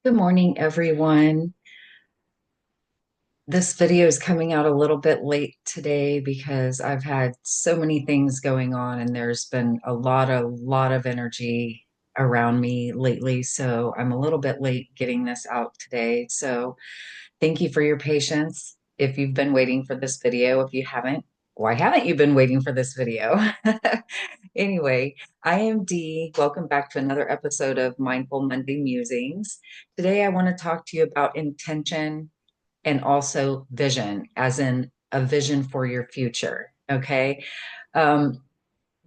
Good morning, everyone. This video is coming out a little bit late today because I've had so many things going on and there's been a lot of energy around me lately. So I'm a little bit late getting this out today. So thank you for your patience. If you've been waiting for this video, if you haven't, why haven't you been waiting for this video? Anyway, I am Dee. Welcome back to another episode of Mindful Monday Musings. Today, I want to talk to you about intention and also vision, as in a vision for your future. Okay. Um,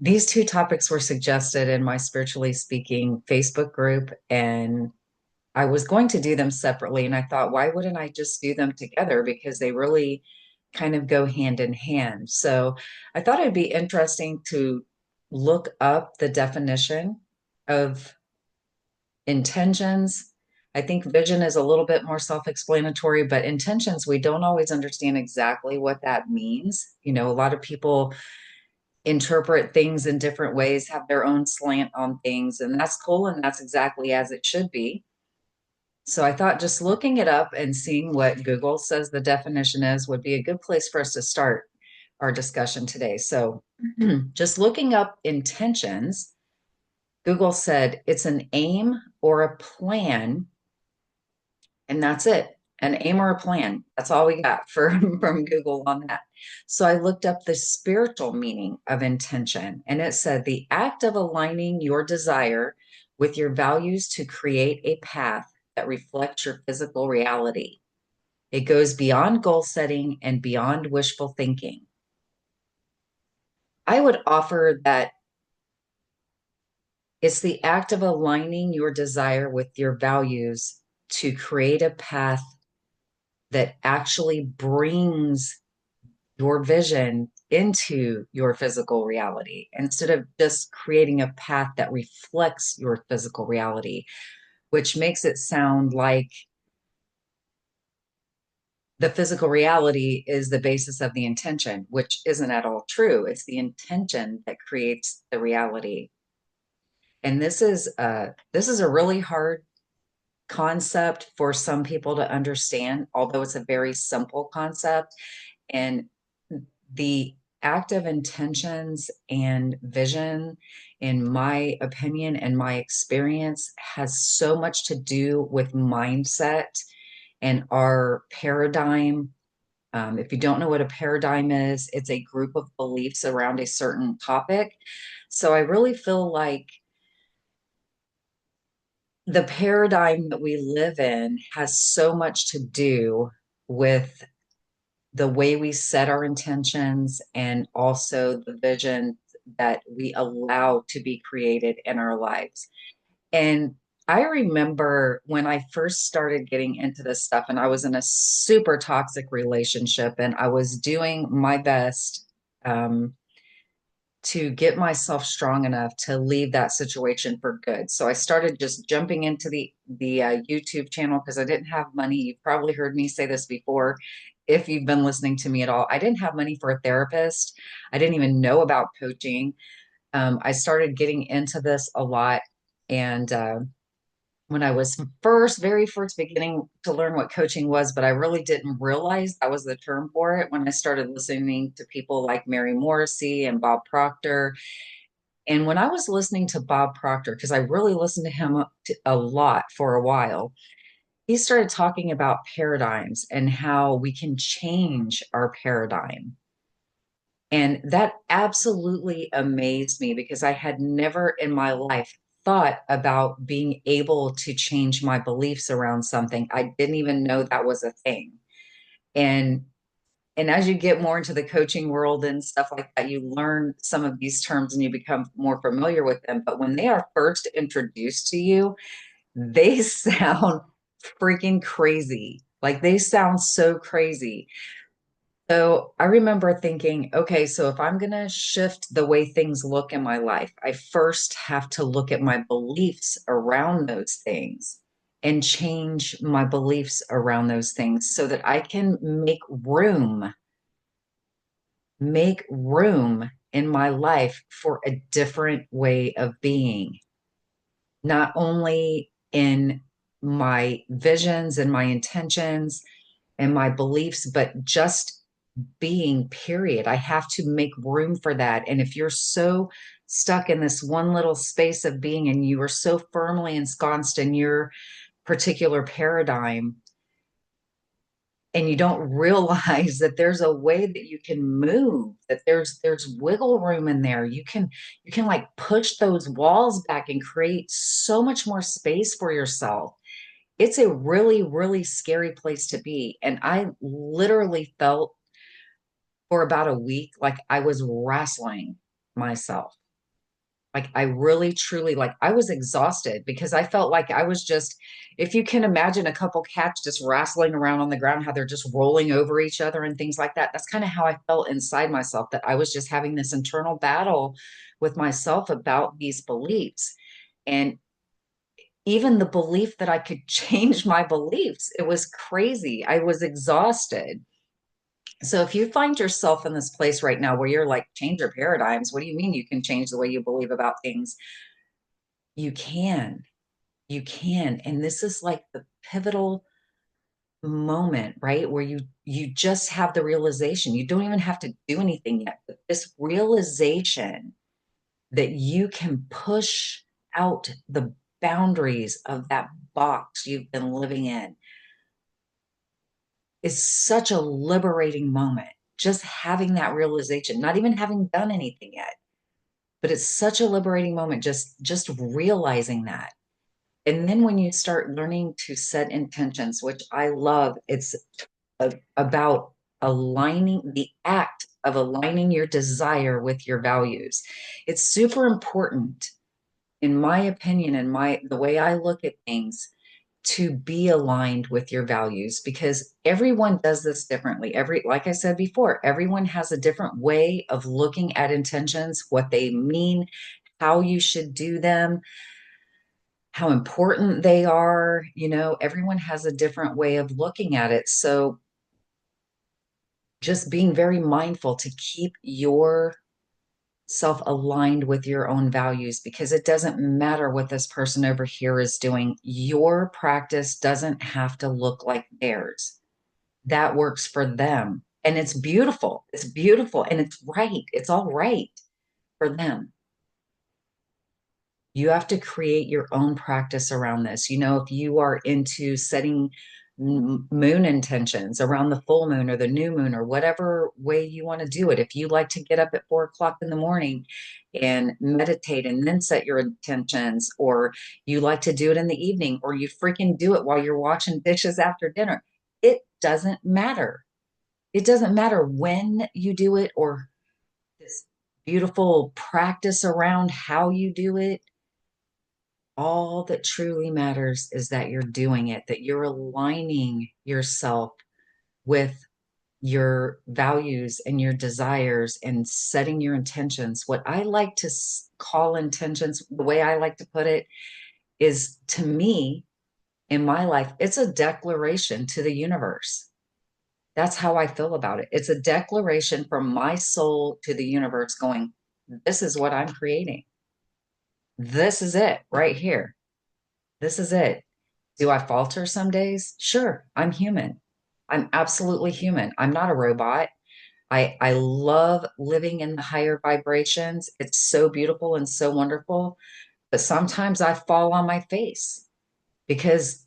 these two topics were suggested in my Spiritually Speaking Facebook group, and I was going to do them separately. And I thought, why wouldn't I just do them together? Because they really kind of go hand in hand. So I thought it'd be interesting to look up the definition of intentions. I think vision is a little bit more self-explanatory, but intentions, we don't always understand exactly what that means. A lot of people interpret things in different ways, have their own slant on things, and that's cool, and that's exactly as it should be. So I thought just looking it up and seeing what Google says the definition is would be a good place for us to start our discussion today. So just looking up intentions, Google said it's an aim or a plan, and that's it. An aim or a plan. That's all we got from Google on that. So I looked up the spiritual meaning of intention, and it said the act of aligning your desire with your values to create a path that reflects your physical reality. It goes beyond goal setting and beyond wishful thinking. I would offer that it's the act of aligning your desire with your values to create a path that actually brings your vision into your physical reality instead of just creating a path that reflects your physical reality, which makes it sound like the physical reality is the basis of the intention, which isn't at all true. It's the intention that creates the reality. And this is a really hard concept for some people to understand, although it's a very simple concept. And the active intentions and vision, in my opinion and my experience, has so much to do with mindset and our paradigm. If you don't know what a paradigm is, it's a group of beliefs around a certain topic. So I really feel like the paradigm that we live in has so much to do with the way we set our intentions and also the vision that we allow to be created in our lives. And I remember when I first started getting into this stuff, and I was in a super toxic relationship, and I was doing my best to get myself strong enough to leave that situation for good. So I started just jumping into the YouTube channel because I didn't have money. You've probably heard me say this before. If you've been listening to me at all, I didn't have money for a therapist. I didn't even know about coaching. I started getting into this a lot, and when I was very first beginning to learn what coaching was, but I really didn't realize that was the term for it when I started listening to people like Mary Morrissey and Bob Proctor. And when I was listening to Bob Proctor, because I really listened to him a lot for a while, he started talking about paradigms and how we can change our paradigm. And that absolutely amazed me because I had never in my life thought about being able to change my beliefs around something. I didn't even know that was a thing. And and as you get more into the coaching world and stuff like that, you learn some of these terms and you become more familiar with them. But when they are first introduced to you, they sound freaking crazy. Like they sound so crazy. So I remember thinking, okay, so if I'm going to shift the way things look in my life, I first have to look at my beliefs around those things and change my beliefs around those things so that I can make room in my life for a different way of being, not only in my visions and my intentions and my beliefs, but just being, period. I have to make room for that. And if you're so stuck in this one little space of being and you are so firmly ensconced in your particular paradigm, and you don't realize that there's a way that you can move, that there's wiggle room in there. You can like push those walls back and create so much more space for yourself. It's a really, really scary place to be. And I literally felt for about a week like I was wrestling myself. Like I really truly, like I was exhausted because I felt like I was just, if you can imagine a couple cats just wrestling around on the ground, how they're just rolling over each other and things like that. That's kind of how I felt inside myself, that I was just having this internal battle with myself about these beliefs. And even the belief that I could change my beliefs, it was crazy. I was exhausted. So if you find yourself in this place right now where you're like, change your paradigms, what do you mean you can change the way you believe about things? You can, you can. And this is like the pivotal moment, right? Where you just have the realization. You don't even have to do anything yet, but this realization that you can push out the boundaries of that box you've been living in is such a liberating moment. Just having that realization, not even having done anything yet, but it's such a liberating moment just realizing that. And then when you start learning to set intentions, which I love, it's about aligning, the act of aligning your desire with your values. It's super important, in my opinion, and my the way I look at things, to be aligned with your values, because everyone does this differently. Like I said before, everyone has a different way of looking at intentions, what they mean, how you should do them, how important they are. Everyone has a different way of looking at it. So just being very mindful to keep yourself aligned with your own values, because it doesn't matter what this person over here is doing. Your practice doesn't have to look like theirs. That works for them. And it's beautiful. It's beautiful. And it's right. It's all right for them. You have to create your own practice around this. If you are into setting moon intentions around the full moon or the new moon or whatever way you want to do it, if you like to get up at 4 o'clock in the morning and meditate and then set your intentions, or you like to do it in the evening, or you freaking do it while you're washing dishes after dinner, it doesn't matter. It doesn't matter when you do it, or this beautiful practice around how you do it. All that truly matters is that you're doing it, that you're aligning yourself with your values and your desires and setting your intentions. What I like to call intentions, the way I like to put it, is, to me, in my life, it's a declaration to the universe. That's how I feel about it. It's a declaration from my soul to the universe going, this is what I'm creating. This is it right here. This is it. Do I falter some days? Sure, I'm human. I'm absolutely human. I'm not a robot. I love living in the higher vibrations. It's so beautiful and so wonderful. But sometimes I fall on my face because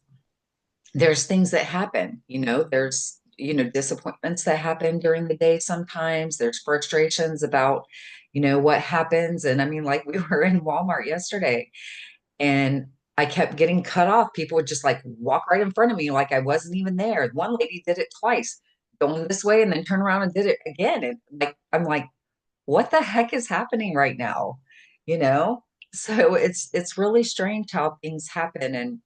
there's things that happen. There's, disappointments that happen during the day sometimes. There's frustrations about, what happens. And I mean, like we were in Walmart yesterday, and I kept getting cut off. People would just like walk right in front of me like I wasn't even there. One lady did it twice, going this way and then turn around and did it again. And like I'm like, what the heck is happening right now? You know? So it's really strange how things happen. And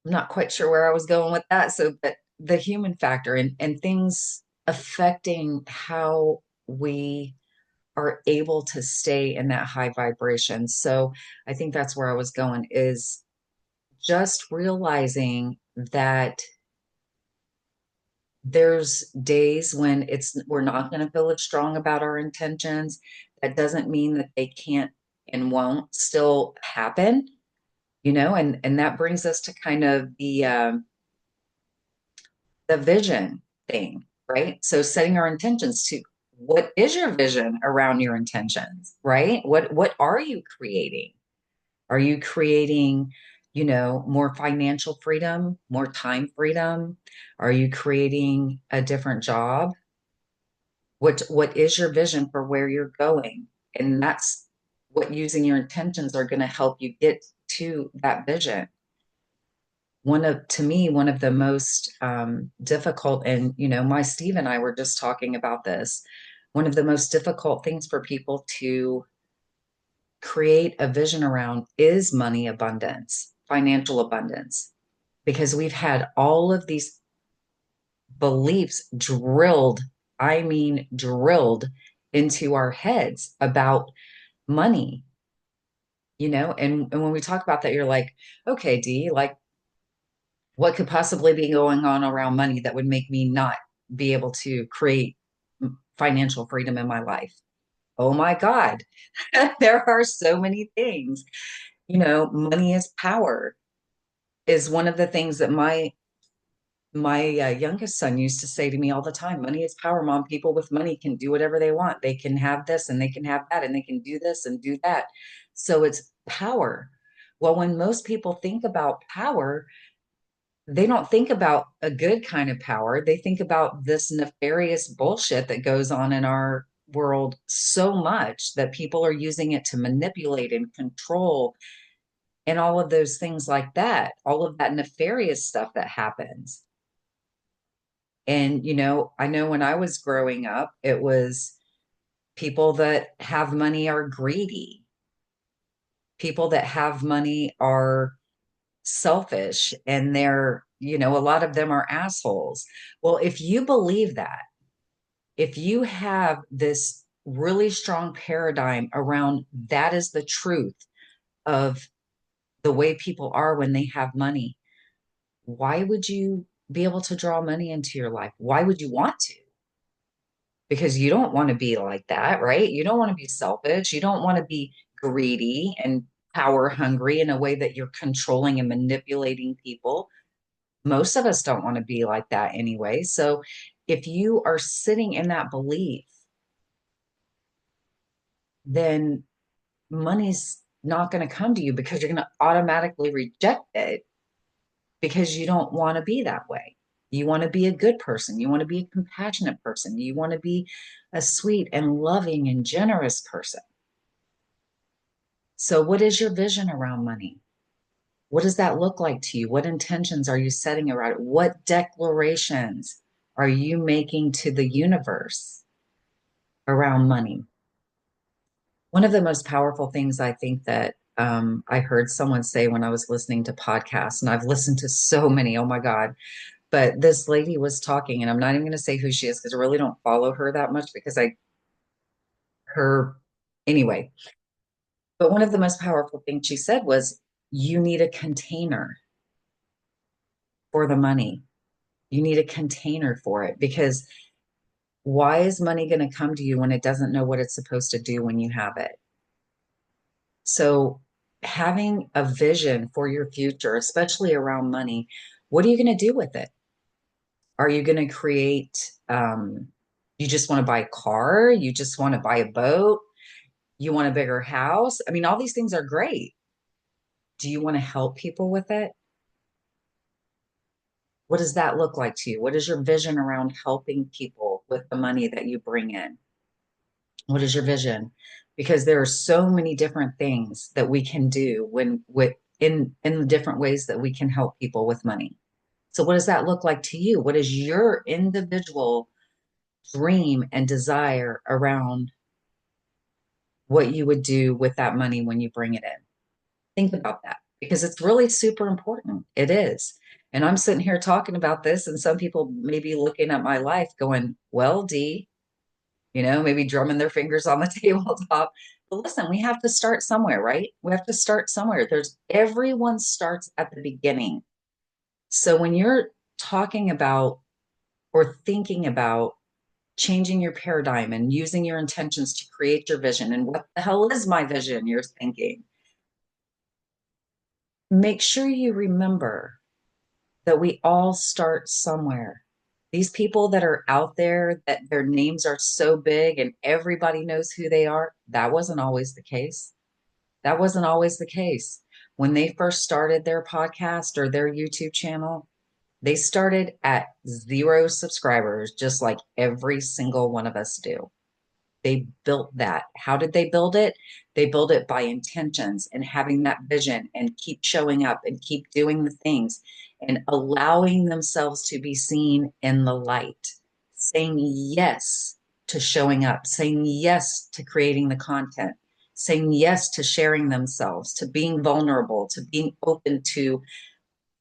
I'm not quite sure where I was going with that. So, but the human factor and things affecting how we are able to stay in that high vibration. So I think that's where I was going, is just realizing that there's days when we're not going to feel as strong about our intentions. That doesn't mean that they can't and won't still happen, and that brings us to kind of the vision thing, right? So setting our intentions to what is your vision around your intentions, right? What are you creating? Are you creating, more financial freedom, more time freedom? Are you creating a different job? What is your vision for where you're going? And that's what using your intentions are going to help you get to that vision. To me, one of the most difficult, and my Steve and I were just talking about this. One of the most difficult things for people to create a vision around is money abundance, financial abundance, because we've had all of these beliefs drilled, I mean, drilled into our heads about money, and when we talk about that, you're like, okay, D, like, what could possibly be going on around money that would make me not be able to create financial freedom in my life? Oh my God, there are so many things. Money is power is one of the things that my youngest son used to say to me all the time. Money is power, mom. People with money can do whatever they want. They can have this and they can have that and they can do this and do that. So it's power. Well, when most people think about power, they don't think about a good kind of power. They think about this nefarious bullshit that goes on in our world so much that people are using it to manipulate and control and all of those things like that, all of that nefarious stuff that happens. And, I know when I was growing up, it was people that have money are greedy. People that have money are selfish and a lot of them are assholes. Well, if you believe that, if you have this really strong paradigm around that is the truth of the way people are when they have money, why would you be able to draw money into your life? Why would you want to? Because you don't want to be like that, right? You don't want to be selfish. You don't want to be greedy and power hungry in a way that you're controlling and manipulating people. Most of us don't want to be like that anyway. So if you are sitting in that belief, then money's not going to come to you because you're going to automatically reject it because you don't want to be that way. You want to be a good person. You want to be a compassionate person. You want to be a sweet and loving and generous person. So, what is your vision around money? What does that look like to you? What intentions are you setting around it? What declarations are you making to the universe around money? One of the most powerful things I think that I heard someone say when I was listening to podcasts, and I've listened to so many, oh my God, but this lady was talking, and I'm not even going to say who she is because I really don't follow her that much because her, anyway. But one of the most powerful things she said was, you need a container for the money. You need a container for it because why is money going to come to you when it doesn't know what it's supposed to do when you have it? So, having a vision for your future, especially around money, what are you going to do with it? Are you going to create, you just want to buy a car? You just want to buy a boat? You want a bigger house? I mean, all these things are great. Do you want to help people with it? What does that look like to you? What is your vision around helping people with the money that you bring in? What is your vision? Because there are so many different things that we can do when with in the different ways that we can help people with money. So what does that look like to you? What is your individual dream and desire around what you would do with that money when you bring it in? Think about that because it's really super important. It is. And I'm sitting here talking about this, and some people may be looking at my life going, well, D, maybe drumming their fingers on the tabletop. But listen, we have to start somewhere, right? We have to start somewhere. Everyone starts at the beginning. So when you're talking about or thinking about changing your paradigm and using your intentions to create your vision. And what the hell is my vision? You're thinking. Make sure you remember that we all start somewhere. These people that are out there, that their names are so big and everybody knows who they are, that wasn't always the case. That wasn't always the case. When they first started their podcast or their YouTube channel, they started at 0 subscribers, just like every single one of us do. They built that. How did they build it? They built it by intentions and having that vision and keep showing up and keep doing the things and allowing themselves to be seen in the light, saying yes to showing up, saying yes to creating the content, saying yes to sharing themselves, to being vulnerable, to being open to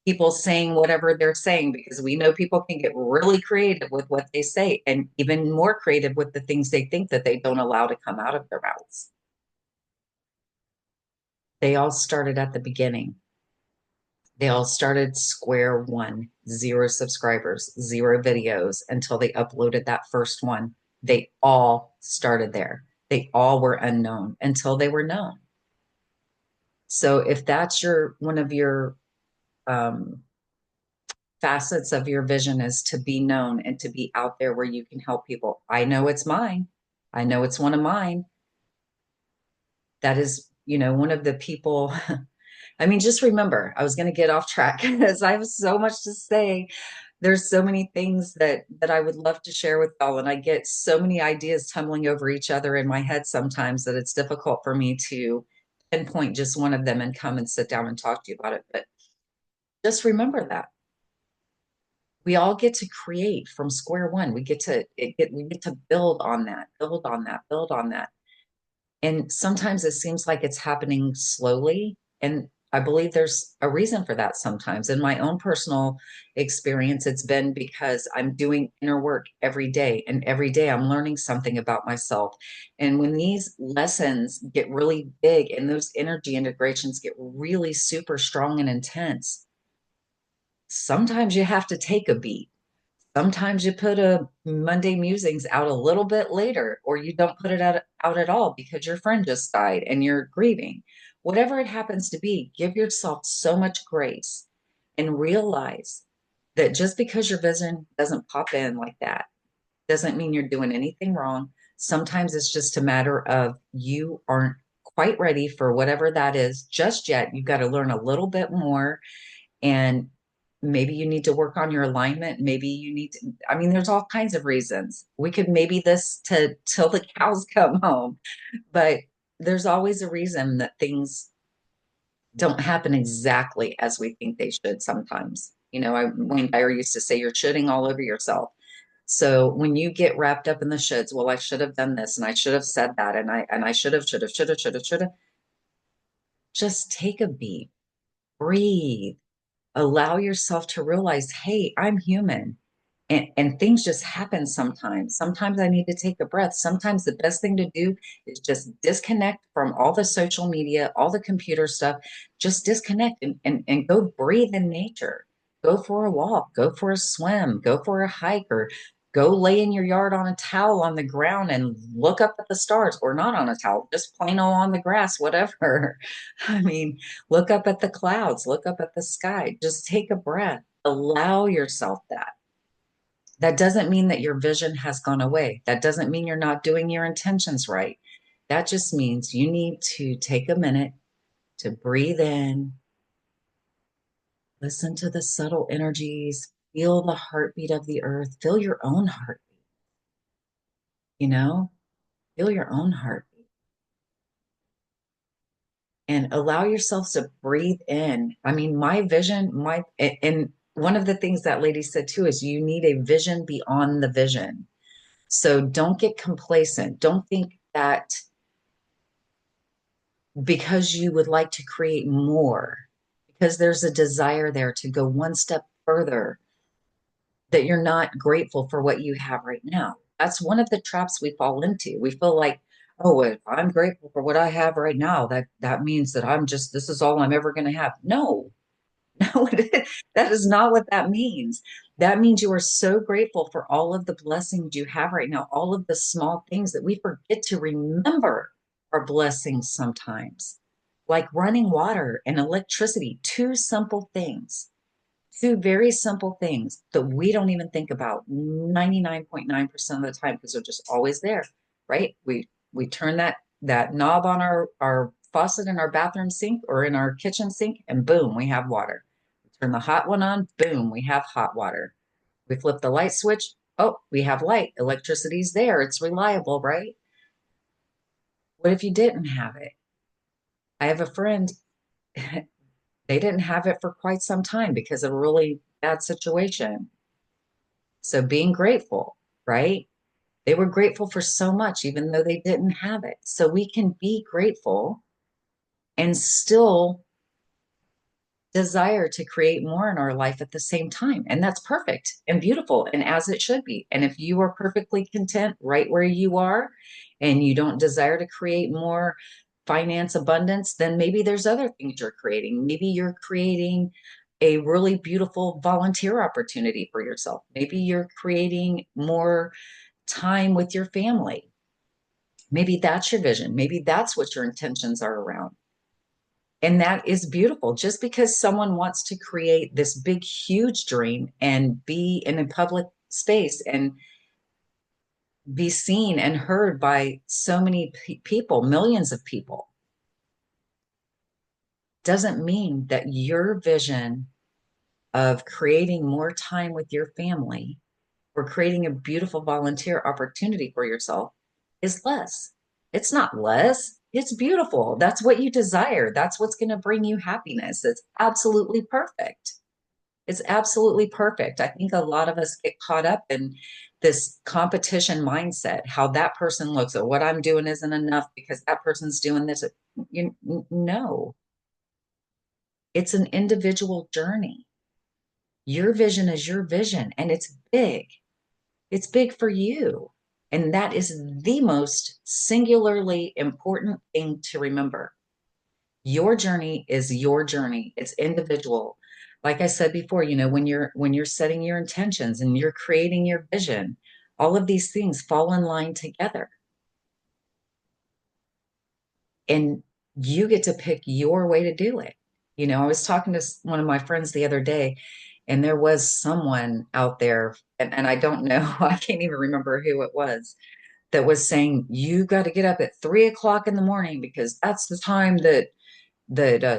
people saying whatever they're saying, because we know people can get really creative with what they say and even more creative with the things they think that they don't allow to come out of their mouths. They all started at the beginning. They all started square one, 0 subscribers, 0 videos until they uploaded that first one. They all started there. They all were unknown until they were known. So if that's your one of your um, facets of your vision is to be known and to be out there where you can help people. I know it's mine. I know it's one of mine. That is, one of the people. I mean, just remember, I was going to get off track because I have so much to say. There's so many things that I would love to share with y'all, and I get so many ideas tumbling over each other in my head sometimes that it's difficult for me to pinpoint just one of them and come and sit down and talk to you about it. But just remember that we all get to create from square one. We get to build on that, build on that, build on that. And sometimes it seems like it's happening slowly. And I believe there's a reason for that sometimes. In my own personal experience, it's been because I'm doing inner work every day, and every day I'm learning something about myself. And when these lessons get really big and those energy integrations get really super strong and intense, sometimes you have to take a beat. Sometimes you put a Monday musings out a little bit later, or you don't put it out at all because your friend just died and you're grieving. Whatever it happens to be, give yourself so much grace and realize that just because your vision doesn't pop in like that doesn't mean you're doing anything wrong. Sometimes it's just a matter of you aren't quite ready for whatever that is just yet. You've got to learn a little bit more, and maybe you need to work on your alignment. Maybe you need to, I mean, there's all kinds of reasons. We could maybe this to till the cows come home, but there's always a reason that things don't happen exactly as we think they should sometimes. Wayne Dyer used to say, you're shitting all over yourself. So when you get wrapped up in the shoulds, well, I should have done this and I should have said that and I should have, just take a beat, breathe, allow yourself to realize, hey, I'm human. And things just happen sometimes. Sometimes I need to take a breath. Sometimes the best thing to do is just disconnect from all the social media, all the computer stuff. Just disconnect and go breathe in nature. Go for a walk, go for a swim, go for a hike, or go lay in your yard on a towel on the ground and look up at the stars, or not on a towel, just plain old on the grass, whatever. I mean, look up at the clouds, look up at the sky, just take a breath, allow yourself that. That doesn't mean that your vision has gone away. That doesn't mean you're not doing your intentions right. That just means you need to take a minute to breathe in, listen to the subtle energies, feel the heartbeat of the earth, feel your own heartbeat, you know, feel your own heartbeat and allow yourself to breathe in. I mean, my vision, and one of the things that lady said too is you need a vision beyond the vision. So don't get complacent. Don't think that because you would like to create more, because there's a desire there to go one step further, that you're not grateful for what you have right now. That's one of the traps we fall into. We feel like, oh, if I'm grateful for what I have right now, that means that this is all I'm ever going to have. No, no, that is not what that means. That means you are so grateful for all of the blessings you have right now, all of the small things that we forget to remember are blessings sometimes, like running water and electricity, two simple things, two very simple things that we don't even think about 99.9% of the time because they're just always there, right? We turn that knob on our faucet in our bathroom sink or in our kitchen sink, and boom, we have water. Turn the hot one on, boom, we have hot water. We flip the light switch, oh, we have light. Electricity's there. It's reliable, right? What if you didn't have it? I have a friend, they didn't have it for quite some time because of a really bad situation. So being grateful, right? They were grateful for so much, even though they didn't have it. So we can be grateful and still desire to create more in our life at the same time. And that's perfect and beautiful and as it should be. And if you are perfectly content right where you are and you don't desire to create more finance abundance, then maybe there's other things you're creating. Maybe you're creating a really beautiful volunteer opportunity for yourself. Maybe you're creating more time with your family. Maybe that's your vision. Maybe that's what your intentions are around. And that is beautiful. Just because someone wants to create this big, huge dream and be in a public space and be seen and heard by so many people, millions of people, doesn't mean that your vision of creating more time with your family or creating a beautiful volunteer opportunity for yourself is less. It's not less. It's beautiful. That's what you desire. That's what's going to bring you happiness. It's absolutely perfect. It's absolutely perfect. I think a lot of us get caught up in this competition mindset, how that person looks or what I'm doing isn't enough because that person's doing this. No, it's an individual journey. Your vision is your vision and it's big. It's big for you. And that is the most singularly important thing to remember. Your journey is your journey. It's individual. Like I said before, when you're setting your intentions and you're creating your vision, all of these things fall in line together. And you get to pick your way to do it. I was talking to one of my friends the other day, and there was someone out there, and I don't know, I can't even remember who it was, that was saying, you got to get up at 3 o'clock in the morning because that's the time that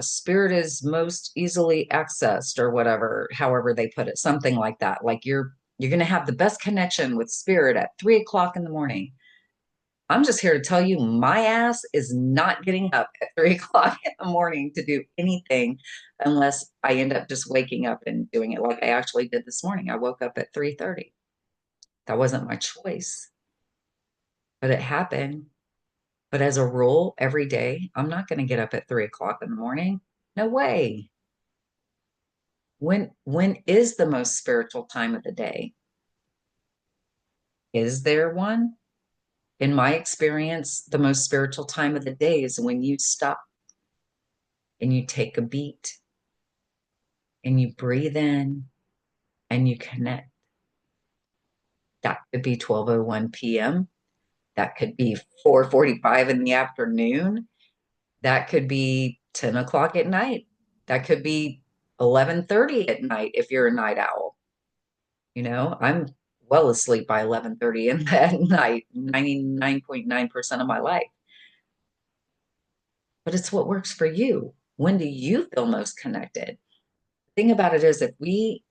spirit is most easily accessed or whatever, however they put it, something like that. Like you're going to have the best connection with spirit at 3 o'clock in the morning. I'm just here to tell you, my ass is not getting up at 3 o'clock in the morning to do anything unless I end up just waking up and doing it like I actually did this morning. I woke up at 3:30. That wasn't my choice, but it happened. But as a rule, every day, I'm not going to get up at 3 o'clock in the morning. No way. When is the most spiritual time of the day? Is there one? In my experience, the most spiritual time of the day is when you stop and you take a beat and you breathe in and you connect. That could be 12:01 p.m. That could be 4:45 in the afternoon. That could be 10 o'clock at night. That could be 11:30 at night if you're a night owl. I'm well asleep by 11:30 in that night, 99.9% of my life. But it's what works for you. When do you feel most connected? The thing about it is, if we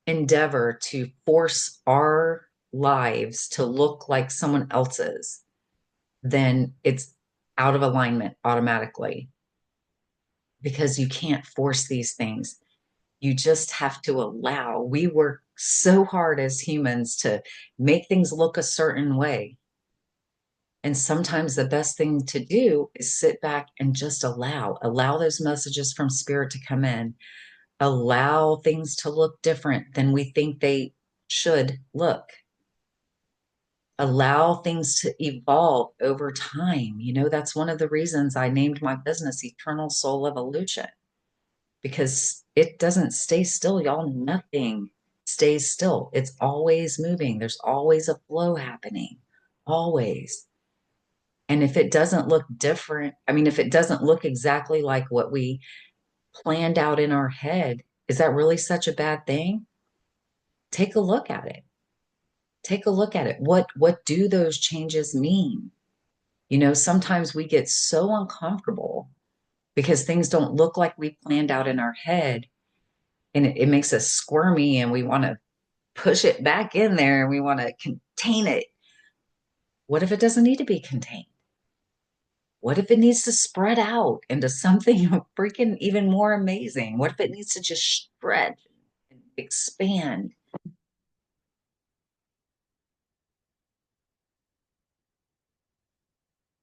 endeavor to force our lives to look like someone else's, then it's out of alignment automatically because you can't force these things. You just have to allow. We work so hard as humans to make things look a certain way. And sometimes the best thing to do is sit back and just allow those messages from spirit to come in, allow things to look different than we think they should look, allow things to evolve over time. That's one of the reasons I named my business Eternal Soul Evolution, because it doesn't stay still, y'all. Nothing. stays still. It's always moving. There's always a flow happening, always. And if it doesn't look different, I mean, if it doesn't look exactly like what we planned out in our head, is that really such a bad thing? Take a look at it. Take a look at it. What do those changes mean? You know, sometimes we get so uncomfortable because things don't look like we planned out in our head, and it makes us squirmy, and we want to push it back in there and we want to contain it. What if it doesn't need to be contained? What if it needs to spread out into something freaking even more amazing? What if it needs to just stretch and expand?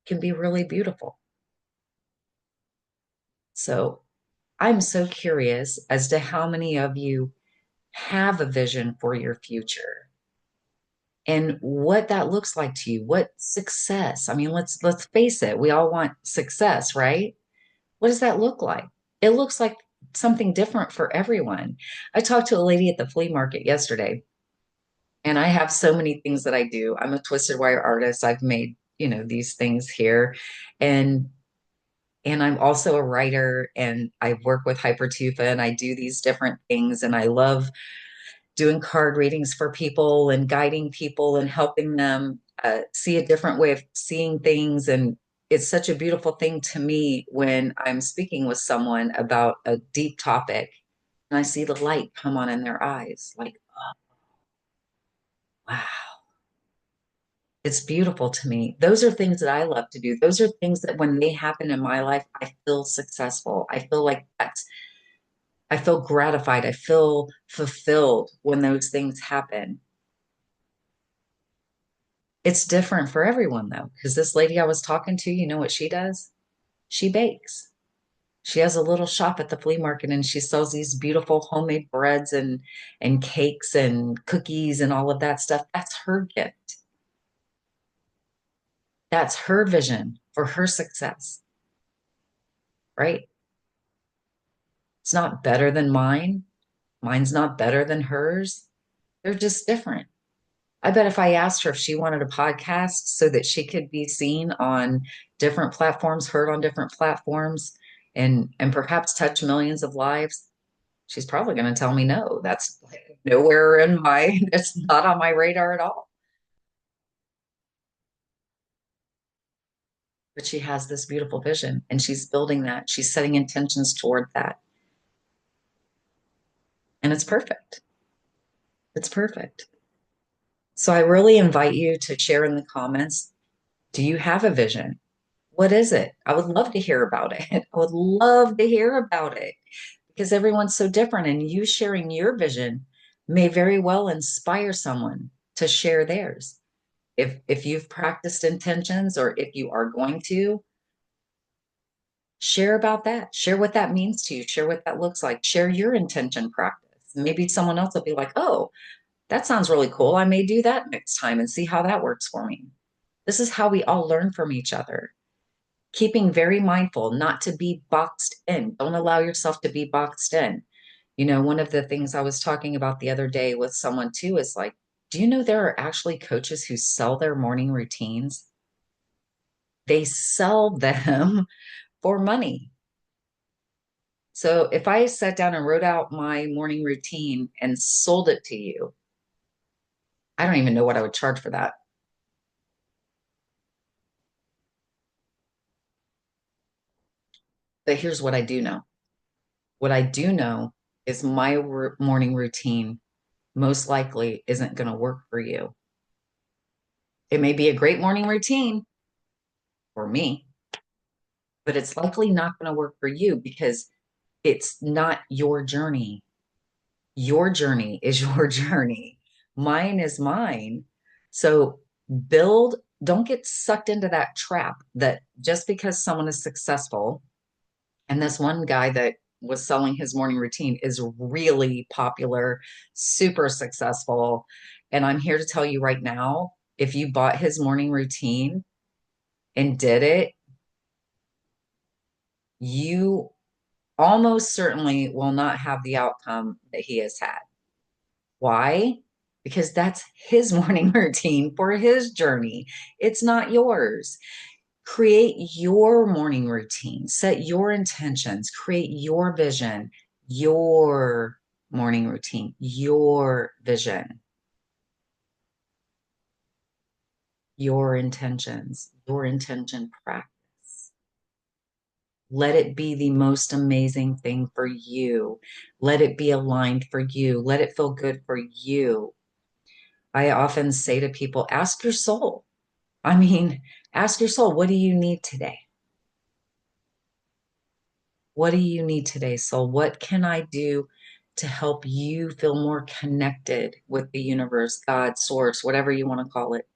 It can be really beautiful. So I'm so curious as to how many of you have a vision for your future and what that looks like to you. What success? I mean, let's face it, we all want success, right? What does that look like? It looks like something different for everyone. I talked to a lady at the flea market yesterday, and I have so many things that I do. I'm a twisted wire artist. I've made, these things here. And I'm also a writer, and I work with Hypertufa, and I do these different things, and I love doing card readings for people and guiding people and helping them see a different way of seeing things. And it's such a beautiful thing to me when I'm speaking with someone about a deep topic and I see the light come on in their eyes, like, wow, it's beautiful to me. Those are things that I love to do. Those are things that when they happen in my life, I feel successful. I feel like I feel gratified. I feel fulfilled when those things happen. It's different for everyone though, because this lady I was talking to, you know what she does? She bakes. She has a little shop at the flea market and she sells these beautiful homemade breads and cakes and cookies and all of that stuff. That's her gift. That's her vision for her success, right? It's not better than mine. Mine's not better than hers. They're just different. I bet if I asked her if she wanted a podcast so that she could be seen on different platforms, heard on different platforms, and perhaps touch millions of lives, she's probably going to tell me no. That's like nowhere in my, it's not on my radar at all. But she has this beautiful vision and she's building that. She's setting intentions toward that. And it's perfect. It's perfect. So I really invite you to share in the comments. Do you have a vision? What is it? I would love to hear about it. I would love to hear about it because everyone's so different, and you sharing your vision may very well inspire someone to share theirs. If you've practiced intentions or if you are going to, share about that. Share what that means to you. Share what that looks like. Share your intention practice. Maybe someone else will be like, "Oh, that sounds really cool. I may do that next time and see how that works for me." This is how we all learn from each other. Keeping very mindful not to be boxed in. Don't allow yourself to be boxed in. One of the things I was talking about the other day with someone too is like, do you know there are actually coaches who sell their morning routines? They sell them for money. So if I sat down and wrote out my morning routine and sold it to you, I don't even know what I would charge for that. But here's what I do know. What I do know is my morning routine most likely isn't going to work for you. It may be a great morning routine for me, but it's likely not going to work for you because it's not your journey. Your journey is your journey. Mine is mine. So don't get sucked into that trap that just because someone is successful, and this one guy that was selling his morning routine is really popular, super successful. And I'm here to tell you right now, if you bought his morning routine and did it, you almost certainly will not have the outcome that he has had. Why? Because that's his morning routine for his journey. It's not yours. Create your morning routine, set your intentions, create your vision, your morning routine, your vision, your intention practice. Let it be the most amazing thing for you. Let it be aligned for you. Let it feel good for you. I often say to people, ask your soul. I mean, ask your soul, what do you need today? What do you need today, soul? What can I do to help you feel more connected with the universe, God, source, whatever you want to call it?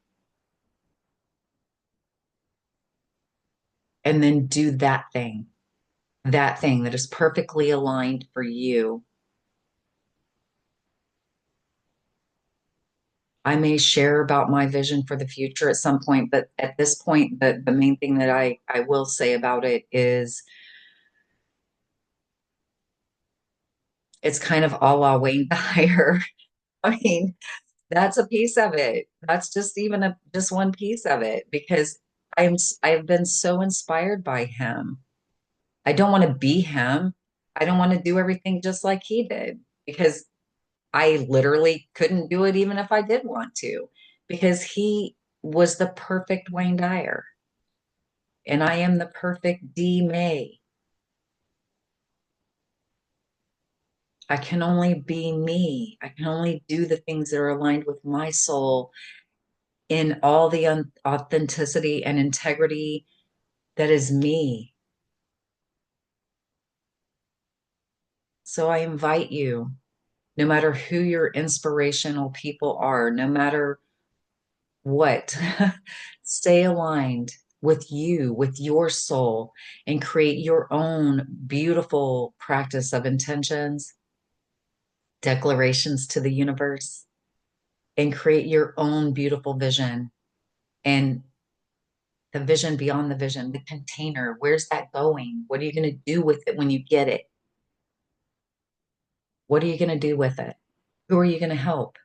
And then do that thing that is perfectly aligned for you. I may share about my vision for the future at some point, but at this point, the main thing that I will say about it is it's kind of a la Wayne Dyer. I mean, that's a piece of it. That's just even just one piece of it because I've been so inspired by him. I don't want to be him. I don't want to do everything just like he did because I literally couldn't do it even if I did want to because he was the perfect Wayne Dyer and I am the perfect D May. I can only be me. I can only do the things that are aligned with my soul in all the authenticity and integrity that is me. So I invite you, no matter who your inspirational people are, no matter what, stay aligned with you, with your soul, and create your own beautiful practice of intentions, declarations to the universe, and create your own beautiful vision and the vision beyond the vision, the container. Where's that going? What are you going to do with it when you get it? What are you going to do with it? Who are you going to help?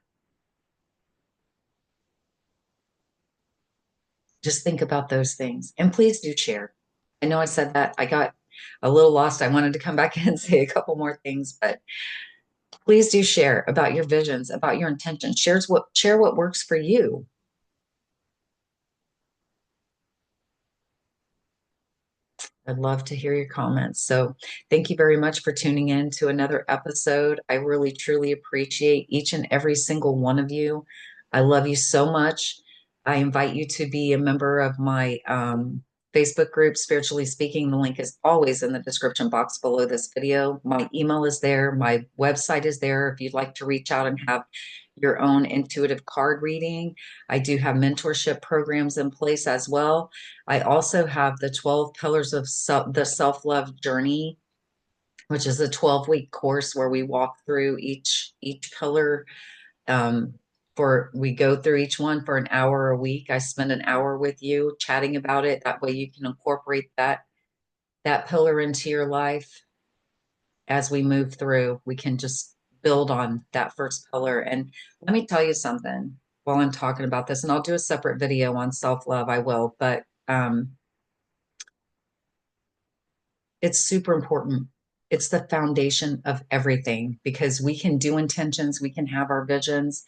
Just think about those things. And please do share. I know I said that. I got a little lost. I wanted to come back in and say a couple more things, but please do share about your visions, about your intentions. Share what works for you. I'd love to hear your comments. So, thank you very much for tuning in to another episode. I really, truly appreciate each and every single one of you. I love you so much. I invite you to be a member of my Facebook group, Spiritually Speaking. The link is always in the description box below this video. My email is there, my website is there if you'd like to reach out and have your own intuitive card reading. I do have mentorship programs in place as well. I also have the 12 pillars of the self-love journey, which is a 12-week course where we walk through each pillar. Um, we go through each one for an hour a week. I spend an hour with you chatting about it. That way you can incorporate that pillar into your life as we move through. We can just build on that first pillar. And let me tell you something while I'm talking about this, and I'll do a separate video on self-love. I will, but it's super important. It's the foundation of everything because we can do intentions, we can have our visions.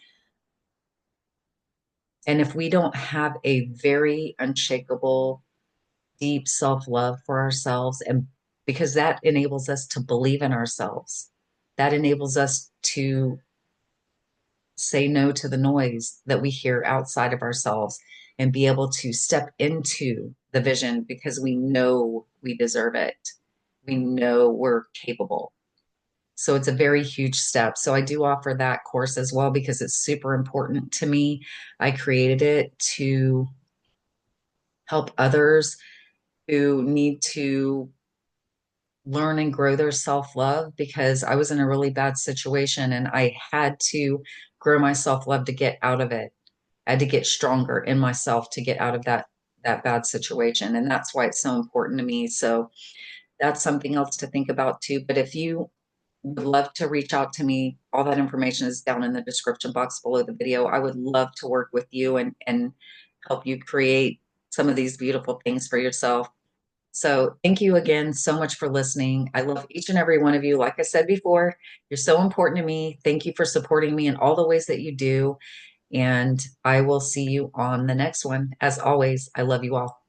And if we don't have a very unshakable, deep self love for ourselves, and because that enables us to believe in ourselves, that enables us to say no to the noise that we hear outside of ourselves and be able to step into the vision because we know we deserve it. We know we're capable. So it's a very huge step. So I do offer that course as well because it's super important to me. I created it to help others who need to learn and grow their self-love because I was in a really bad situation and I had to grow my self-love to get out of it. I had to get stronger in myself to get out of that bad situation. And that's why it's so important to me. So that's something else to think about too. But if you would love to reach out to me. All that information is down in the description box below the video. I would love to work with you and help you create some of these beautiful things for yourself. So thank you again so much for listening. I love each and every one of you. Like I said before, you're so important to me. Thank you for supporting me in all the ways that you do. And I will see you on the next one. As always, I love you all.